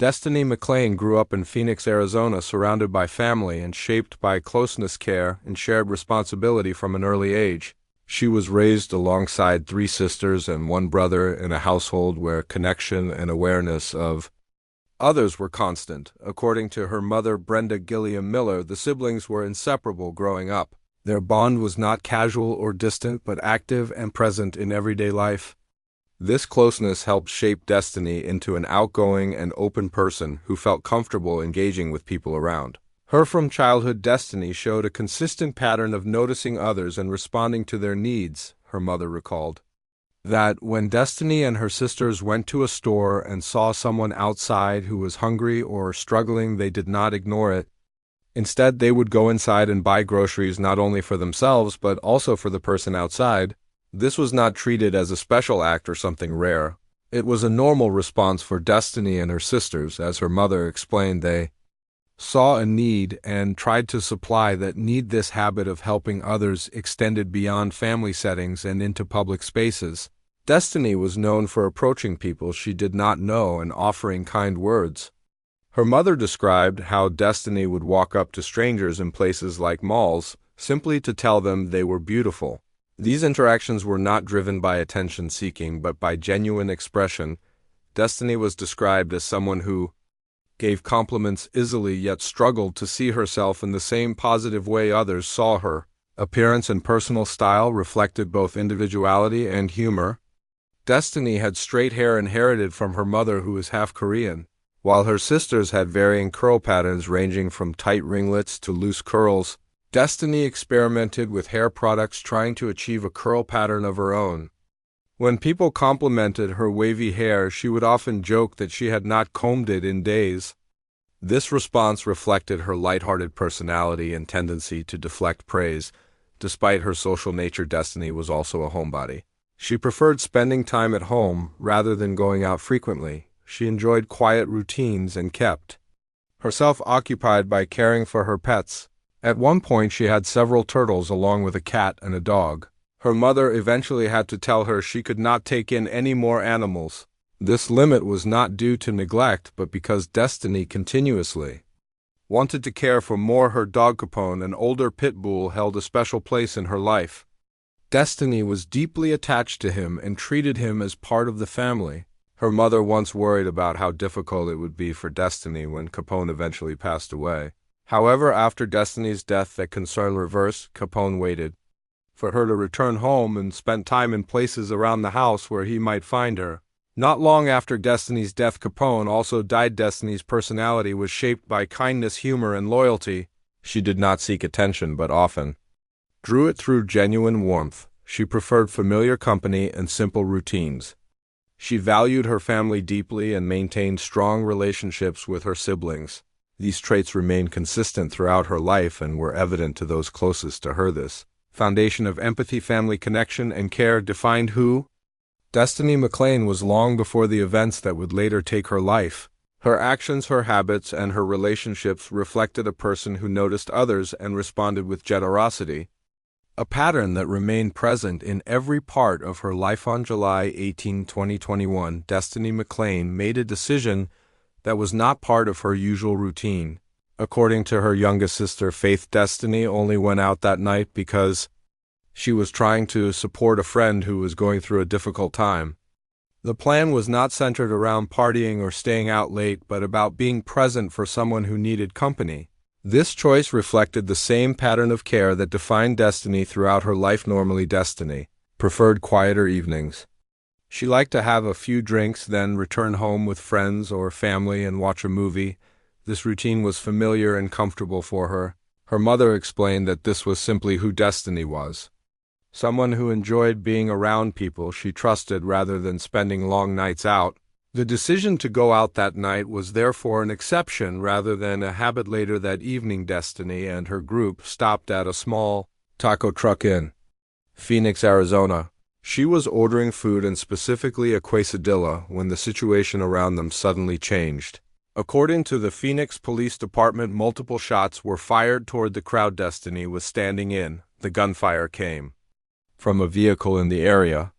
Destiny McClain grew up in Phoenix, Arizona, surrounded by family and shaped by closeness, care, and shared responsibility from an early age. She was raised alongside three sisters and one brother in a household where connection and awareness of others were constant. According to her mother, Brenda Gilliam Miller, the siblings were inseparable growing up. Their bond was not casual or distant, but active and present in everyday life. This closeness helped shape Destiny into an outgoing and open person who felt comfortable engaging with people around her. From childhood, Destiny showed a consistent pattern of noticing others and responding to their needs. Her mother recalled that when Destiny and her sisters went to a store and saw someone outside who was hungry or struggling, they did not ignore it. Instead, they would go inside and buy groceries not only for themselves but also for the person outside. This was not treated as a special act or something rare. It was a normal response for Destiny and her sisters. As her mother explained, they saw a need and tried to supply that need. This habit of helping others extended beyond family settings and into public spaces. Destiny was known for approaching people she did not know and offering kind words. Her mother described how Destiny would walk up to strangers in places like malls simply to tell them they were beautiful. These interactions were not driven by attention-seeking, but by genuine expression. Destiny was described as someone who gave compliments easily yet struggled to see herself in the same positive way others saw her. Appearance and personal style reflected both individuality and humor. Destiny had straight hair inherited from her mother, who was half Korean, while her sisters had varying curl patterns ranging from tight ringlets to loose curls. Destiny experimented with hair products, trying to achieve a curl pattern of her own. When people complimented her wavy hair, she would often joke that she had not combed it in days. This response reflected her lighthearted personality and tendency to deflect praise. Despite her social nature, Destiny was also a homebody. She preferred spending time at home rather than going out frequently. She enjoyed quiet routines and kept herself occupied by caring for her pets. At one point, she had several turtles along with a cat and a dog. Her mother eventually had to tell her she could not take in any more animals. This limit was not due to neglect, but because Destiny continuously wanted to care for more. Her dog Capone, an older pit bull, held a special place in her life. Destiny was deeply attached to him and treated him as part of the family. Her mother once worried about how difficult it would be for Destiny when Capone eventually passed away. However, after Destiny's death, that concern reversed. Capone waited for her to return home and spent time in places around the house where he might find her. Not long after Destiny's death, Capone also died. Destiny's personality was shaped by kindness, humor, and loyalty. She did not seek attention, but often drew it through genuine warmth. She preferred familiar company and simple routines. She valued her family deeply and maintained strong relationships with her siblings. These traits remained consistent throughout her life and were evident to those closest to her. This foundation of empathy, family connection, and care defined who Destiny McClain was long before the events that would later take her life. Her actions, her habits, and her relationships reflected a person who noticed others and responded with generosity, a pattern that remained present in every part of her life. On July 18, 2021, Destiny McClain made a decision that was not part of her usual routine. According to her youngest sister, Faith, Destiny only went out that night because she was trying to support a friend who was going through a difficult time. The plan was not centered around partying or staying out late, but about being present for someone who needed company. This choice reflected the same pattern of care that defined Destiny throughout her life. Normally, Destiny preferred quieter evenings. She liked to have a few drinks, then return home with friends or family and watch a movie. This routine was familiar and comfortable for her. Her mother explained that this was simply who Destiny was. Someone who enjoyed being around people she trusted rather than spending long nights out. The decision to go out that night was therefore an exception rather than a habit. Later that evening, Destiny and her group stopped at a small taco truck in Phoenix, Arizona. She was ordering food and specifically a quesadilla when the situation around them suddenly changed. According to the Phoenix Police Department, multiple shots were fired toward the crowd Destiny was standing in. The gunfire came from a vehicle in the area.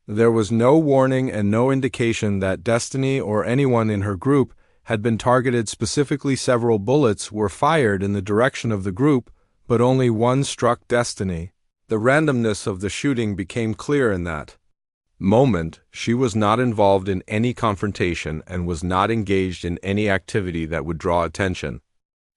There was no warning and no indication that Destiny or anyone in her group had been targeted specifically. Several bullets were fired in the direction of the group, but only one struck Destiny. The randomness of the shooting became clear in that moment. She was not involved in any confrontation and was not engaged in any activity that would draw attention.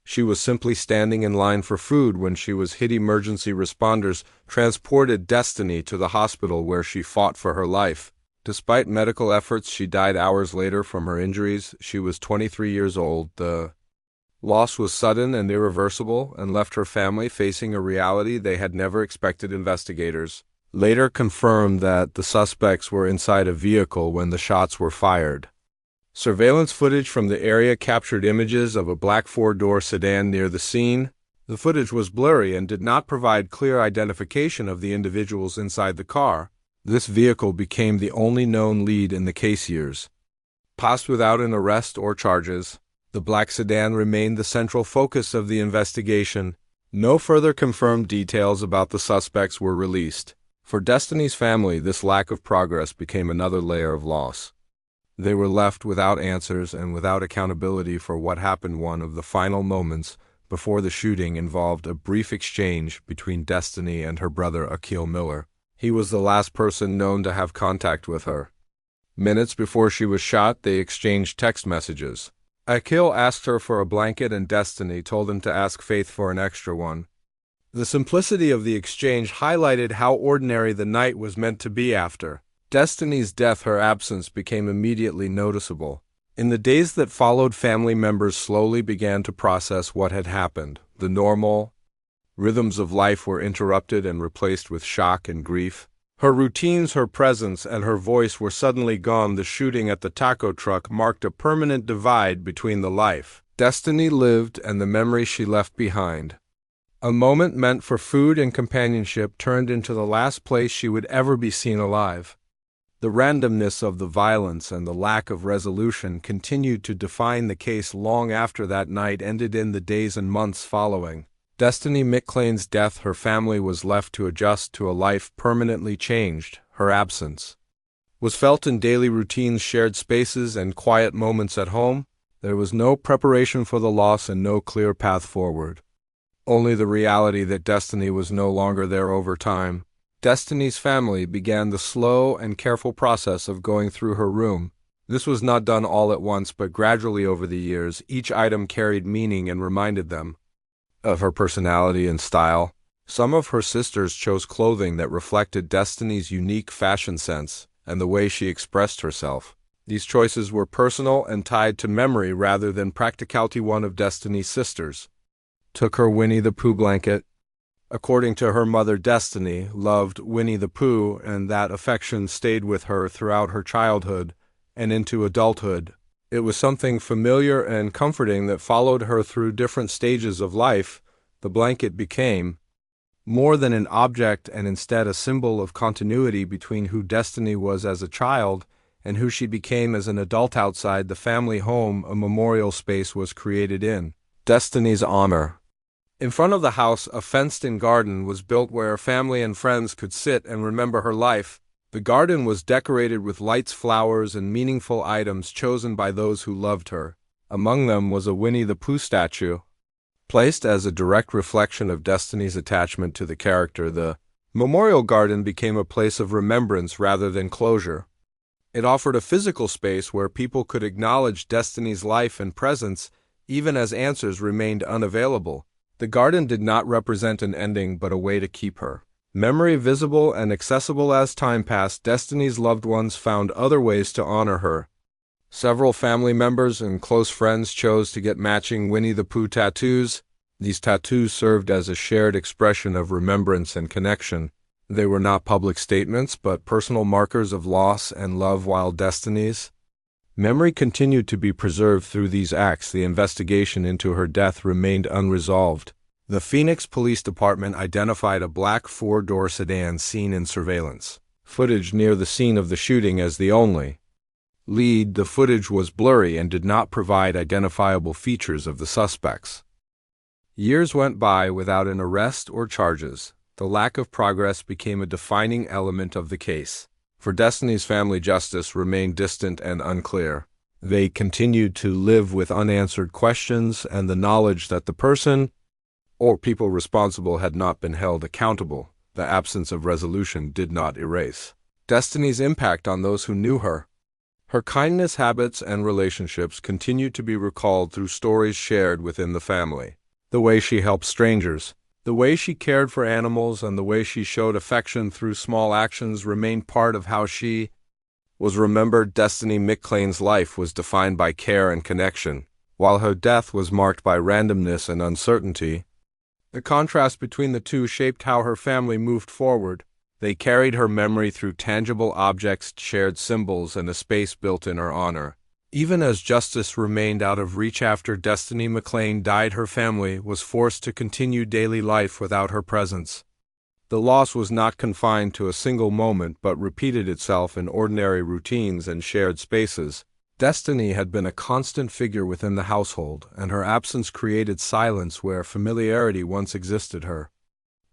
She was simply standing in line for food when she was hit. Emergency responders transported Destiny to the hospital where she fought for her life. Despite medical efforts, she died hours later from her injuries. She was 23 years old. The loss was sudden and irreversible and left her family facing a reality they had never expected. Investigators later confirmed that the suspects were inside a vehicle when the shots were fired. Surveillance footage from the area captured images of a black four-door sedan near the scene. The footage was blurry and did not provide clear identification of the individuals inside the car. This vehicle became the only known lead in the case. Years passed without an arrest or charges. The black sedan remained the central focus of the investigation. No further confirmed details about the suspects were released. For Destiny's family, this lack of progress became another layer of loss. They were left without answers and without accountability for what happened. One of the final moments before the shooting involved a brief exchange between Destiny and her brother Akil Miller. He was the last person known to have contact with her. Minutes before she was shot, they exchanged text messages. Akil asked her for a blanket and Destiny told him to ask Faith for an extra one. The simplicity of the exchange highlighted how ordinary the night was meant to be. After Destiny's death, her absence became immediately noticeable. In the days that followed, family members slowly began to process what had happened. The normal rhythms of life were interrupted and replaced with shock and grief. Her routines, her presence, and her voice were suddenly gone. The shooting at the taco truck marked a permanent divide between the life Destiny lived and the memory she left behind. A moment meant for food and companionship turned into the last place she would ever be seen alive. The randomness of the violence and the lack of resolution continued to define the case long after that night ended. In the days and months following Destiny McClain's death, her family was left to adjust to a life permanently changed. Her absence was felt in daily routines, shared spaces, and quiet moments at home. There was no preparation for the loss and no clear path forward. Only the reality that Destiny was no longer there. Over time, Destiny's family began the slow and careful process of going through her room. This was not done all at once, but gradually over the years. Each item carried meaning and reminded them of her personality and style. Some of her sisters chose clothing that reflected Destiny's unique fashion sense and the way she expressed herself. These choices were personal and tied to memory rather than practicality. One of Destiny's sisters took her Winnie the Pooh blanket. According to her mother, Destiny loved Winnie the Pooh, and that affection stayed with her throughout her childhood and into adulthood. It was something familiar and comforting that followed her through different stages of life. The blanket became more than an object and instead a symbol of continuity between who Destiny was as a child and who she became as an adult. Outside the family home, a memorial space was created in Destiny's honor. In front of the house, a fenced-in garden was built where family and friends could sit and remember her life. The garden was decorated with lights, flowers, and meaningful items chosen by those who loved her. Among them was a Winnie the Pooh statue, placed as a direct reflection of Destiny's attachment to the character. The memorial garden became a place of remembrance rather than closure. It offered a physical space where people could acknowledge Destiny's life and presence, even as answers remained unavailable. The garden did not represent an ending, but a way to keep her memory visible and accessible. As time passed, Destiny's loved ones found other ways to honor her. Several family members and close friends chose to get matching Winnie the Pooh tattoos. These tattoos served as a shared expression of remembrance and connection. They were not public statements, but personal markers of loss and love. While Destiny's memory continued to be preserved through these acts, the investigation into her death remained unresolved. The Phoenix Police Department identified a black four-door sedan seen in surveillance footage near the scene of the shooting as the only lead. The footage was blurry and did not provide identifiable features of the suspects. Years went by without an arrest or charges. The lack of progress became a defining element of the case. For Destiny's family, justice remained distant and unclear. They continued to live with unanswered questions and the knowledge that the person or people responsible had not been held accountable. The absence of resolution did not erase Destiny's impact on those who knew her. Her kindness, habits, and relationships continued to be recalled through stories shared within the family. The way she helped strangers, the way she cared for animals, and the way she showed affection through small actions remained part of how she was remembered. Destiny McClain's life was defined by care and connection, while her death was marked by randomness and uncertainty. The contrast between the two shaped how her family moved forward. They carried her memory through tangible objects, shared symbols, and a space built in her honor. Even as justice remained out of reach after Destiny McClain died, her family was forced to continue daily life without her presence. The loss was not confined to a single moment but repeated itself in ordinary routines and shared spaces. Destiny had been a constant figure within the household, and her absence created silence where familiarity once existed. Her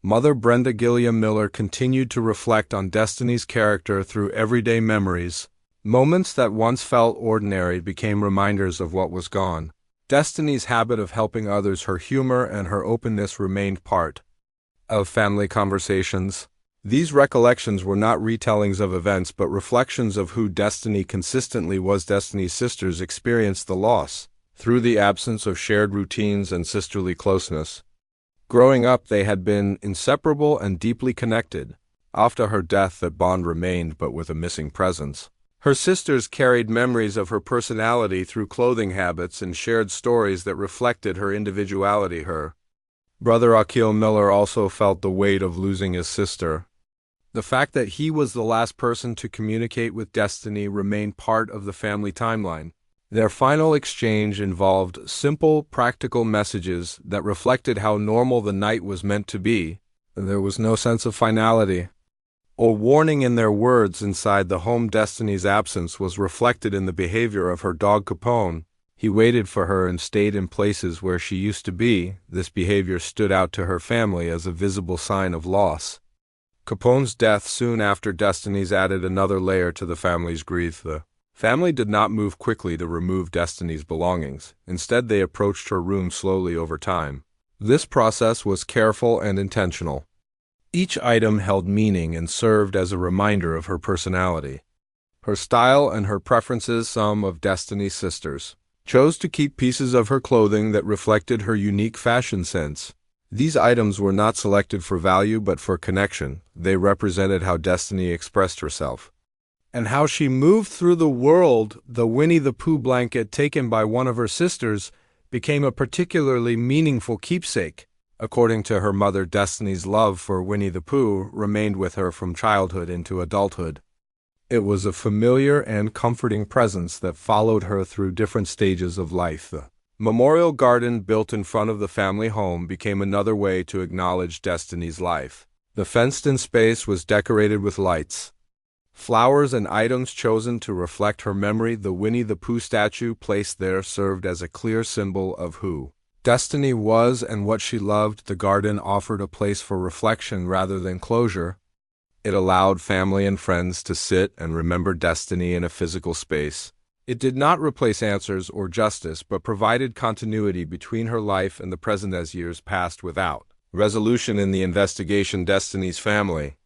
mother, Brenda Gilliam Miller, continued to reflect on Destiny's character through everyday memories. Moments that once felt ordinary became reminders of what was gone. Destiny's habit of helping others, her humor, and her openness remained part of family conversations. These recollections were not retellings of events but reflections of who Destiny consistently was. Destiny's sisters experienced the loss through the absence of shared routines and sisterly closeness. Growing up, they had been inseparable and deeply connected. After her death, that bond remained but with a missing presence. Her sisters carried memories of her personality through clothing habits and shared stories that reflected her individuality. Her brother Akil Miller also felt the weight of losing his sister. The fact that he was the last person to communicate with Destiny remained part of the family timeline. Their final exchange involved simple, practical messages that reflected how normal the night was meant to be. There was no sense of finality or warning in their words. Inside the home, Destiny's absence was reflected in the behavior of her dog Capone. He waited for her and stayed in places where she used to be. This behavior stood out to her family as a visible sign of loss. Capone's death soon after Destiny's added another layer to the family's grief. The family did not move quickly to remove Destiny's belongings. Instead, they approached her room slowly over time. This process was careful and intentional. Each item held meaning and served as a reminder of her personality, her style, and her preferences. Some of Destiny's sisters chose to keep pieces of her clothing that reflected her unique fashion sense. These items were not selected for value but for connection. They represented how Destiny expressed herself and how she moved through the world. The Winnie the Pooh blanket taken by one of her sisters became a particularly meaningful keepsake. According to her mother, Destiny's love for Winnie the Pooh remained with her from childhood into adulthood. It was a familiar and comforting presence that followed her through different stages of life. The memorial garden built in front of the family home became another way to acknowledge Destiny's life. The fenced-in space was decorated with lights, flowers, and items chosen to reflect her memory. The Winnie the Pooh statue placed there served as a clear symbol of who Destiny was and what she loved. The garden offered a place for reflection rather than closure. It allowed family and friends to sit and remember Destiny in a physical space. It did not replace answers or justice, but provided continuity between her life and the present. As years passed without resolution in the investigation, Destiny's family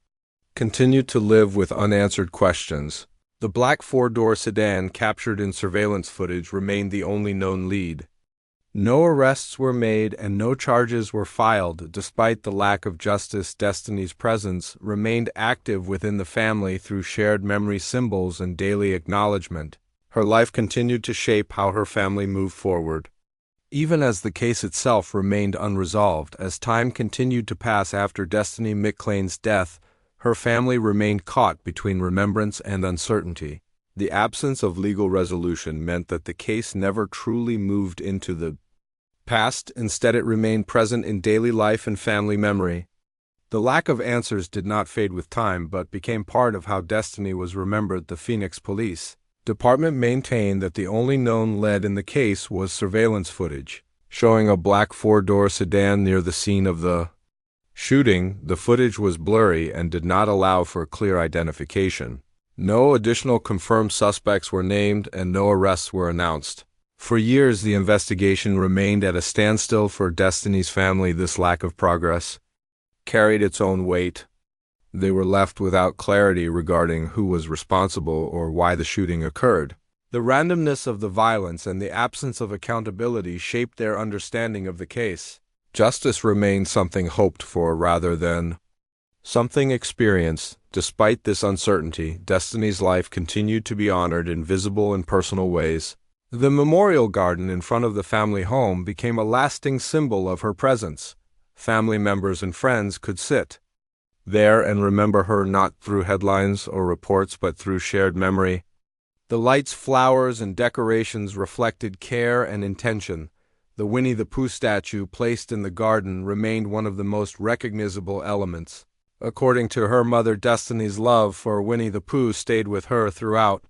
continued to live with unanswered questions. The black four-door sedan captured in surveillance footage remained the only known lead. No arrests were made and no charges were filed. Despite the lack of justice, Destiny's presence remained active within the family through shared memory, symbols, and daily acknowledgement. Her life continued to shape how her family moved forward, even as the case itself remained unresolved. As time continued to pass after Destiny McClain's death, her family remained caught between remembrance and uncertainty. The absence of legal resolution meant that the case never truly moved into the past. Instead, it remained present in daily life and family memory. The lack of answers did not fade with time but became part of how Destiny was remembered. The Phoenix Police Department maintained that the only known lead in the case was surveillance footage showing a black four-door sedan near the scene of the shooting. The footage was blurry and did not allow for clear identification. No additional confirmed suspects were named and no arrests were announced. For years, the investigation remained at a standstill. For Destiny's family, this lack of progress carried its own weight. They were left without clarity regarding who was responsible or why the shooting occurred. The randomness of the violence and the absence of accountability shaped their understanding of the case. Justice remained something hoped for rather than something experienced. Despite this uncertainty, Destiny's life continued to be honored in visible and personal ways. The memorial garden in front of the family home became a lasting symbol of her presence. Family members and friends could sit there and remember her not through headlines or reports but through shared memory. The lights, flowers, and decorations reflected care and intention. The Winnie the Pooh statue placed in the garden remained one of the most recognizable elements. According to her mother, Destiny's love for Winnie the Pooh stayed with her throughout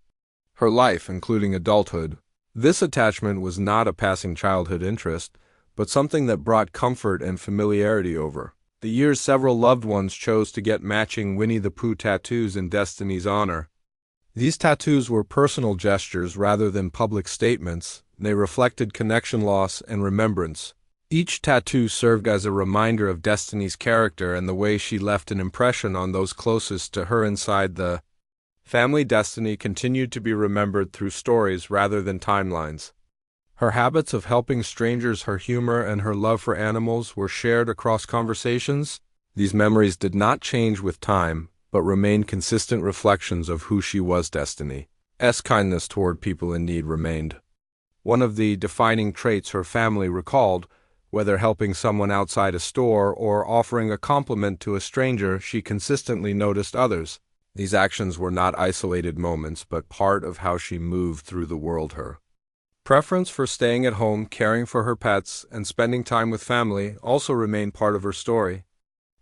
her life, including adulthood. This attachment was not a passing childhood interest, but something that brought comfort and familiarity over the years. Several loved ones chose to get matching Winnie the Pooh tattoos in Destiny's honor. These tattoos were personal gestures rather than public statements. They reflected connection, loss, and remembrance. Each tattoo served as a reminder of Destiny's character and the way she left an impression on those closest to her inside the family. Destiny continued to be remembered through stories rather than timelines. Her habits of helping strangers, her humor, and her love for animals were shared across conversations. These memories did not change with time, but remained consistent reflections of who she was. Destiny's kindness toward people in need remained one of the defining traits her family recalled. Whether helping someone outside a store or offering a compliment to a stranger, she consistently noticed others. These actions were not isolated moments, but part of how she moved through the world. Her preference for staying at home, caring for her pets, and spending time with family also remained part of her story.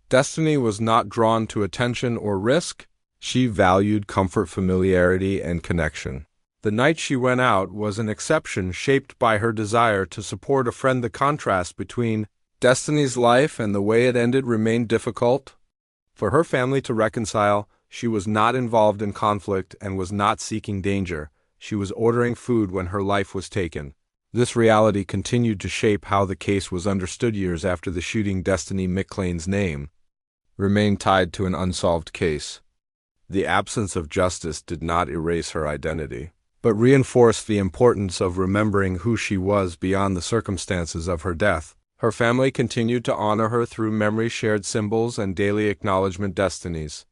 Destiny was not drawn to attention or risk. She valued comfort, familiarity, and connection. The night she went out was an exception, shaped by her desire to support a friend. The contrast between Destiny's life and the way it ended remained difficult for her family to reconcile. She was not involved in conflict and was not seeking danger. She was ordering food when her life was taken. This reality continued to shape how the case was understood years after the shooting. Destiny McClain's name remained tied to an unsolved case. The absence of justice did not erase her identity, but reinforced the importance of remembering who she was beyond the circumstances of her death. Her family continued to honor her through memory, shared symbols, and daily acknowledgement. Destiny's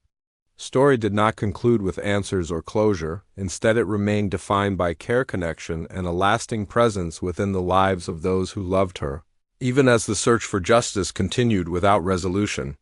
story did not conclude with answers or closure. Instead, it remained defined by care, connection, and a lasting presence within the lives of those who loved her. Even as the search for justice continued without resolution,